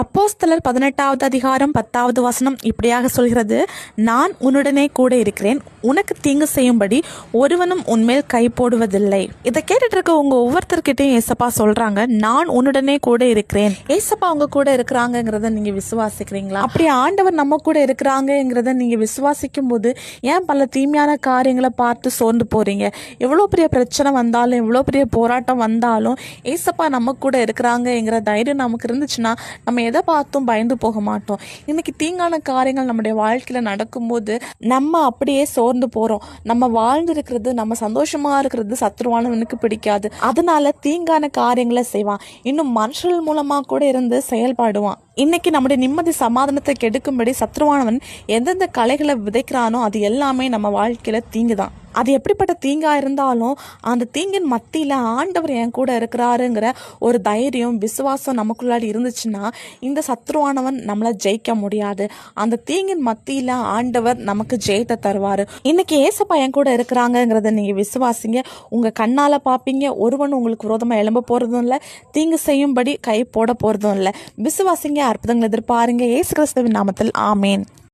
அப்போஸ்தலர் 18வது அதிகாரம் 10வது வசனம் இப்படியாக சொல்கிறது, நான் உன்னுடனே கூட இருக்கிறேன், உனக்கு தீங்கு செய்யும்படி ஒருவனும் உன்மேல் கை போடுவதில்லை. இதை கேட்டுட்டு இருக்க உங்க ஒவ்வொருத்தர்கிட்டையும் ஏசப்பா சொல்றாங்க, நான் உன்னுடனே கூட இருக்கிறேன். ஏசப்பா உங்க கூட இருக்கிறாங்கிறத நீங்க விசுவாசிக்கிறீங்களா? அப்படி ஆண்டவர் நம்ம கூட இருக்கிறாங்கிறத நீங்க விசுவாசிக்கும் போது ஏன் பல தீமையான காரியங்களை பார்த்து சோர்ந்து போறீங்க? எவ்வளோ பெரிய பிரச்சனை வந்தாலும், எவ்வளோ பெரிய போராட்டம் வந்தாலும் ஏசப்பா நம்ம கூட இருக்கிறாங்கிற தைரியம் நமக்கு இருந்துச்சுன்னா நம்ம எதை பார்த்தும் பயந்து போக மாட்டோம். இன்னைக்கு தீங்கான காரியங்கள் நம்முடைய வாழ்க்கையில நடக்கும்போது நம்ம அப்படியே சோர்ந்து போறோம். நம்ம வாழ்ந்து இருக்கிறது, நம்ம சந்தோஷமா இருக்கிறது சத்ருவானவனுக்கு பிடிக்காது. அதனால தீங்கான காரியங்களை செய்வான். இன்னும் மனுஷர்கள் மூலமா கூட இருந்து செயல்படுவான். இன்னைக்கு நம்முடைய நிம்மதி சமாதானத்தை கெடுக்கும்படி சத்ருவானவன் எந்தெந்த கலைகளை விதைக்கிறானோ அது எல்லாமே நம்ம வாழ்க்கையில தீங்குதான். அது எப்படிப்பட்ட தீங்கா இருந்தாலும் அந்த தீங்கின் மத்தியில ஆண்டவர் என் கூட இருக்கிறாருங்கிற ஒரு தைரியம், விசுவாசம் நமக்குள்ளாடி இருந்துச்சுன்னா இந்த சத்ருவானவன் நம்மளை ஜெயிக்க முடியாது. அந்த தீங்கின் மத்தியில ஆண்டவர் நமக்கு ஜெயத்தை தருவாரு. இன்னைக்கு ஏசப்பா என் கூட இருக்கிறாங்கிறத நீங்க விசுவாசிங்க. உங்க கண்ணால பாப்பீங்க, ஒருவன் உங்களுக்கு விரோதமா எழும்ப போறதும் இல்லை, தீங்கு செய்யும்படி கை போட போறதும் இல்லை. விசுவாசிங்க, அற்புதங்கள் எதிர்பாருங்க. இயேசு கிறிஸ்துவின் நாமத்தில் ஆமேன்.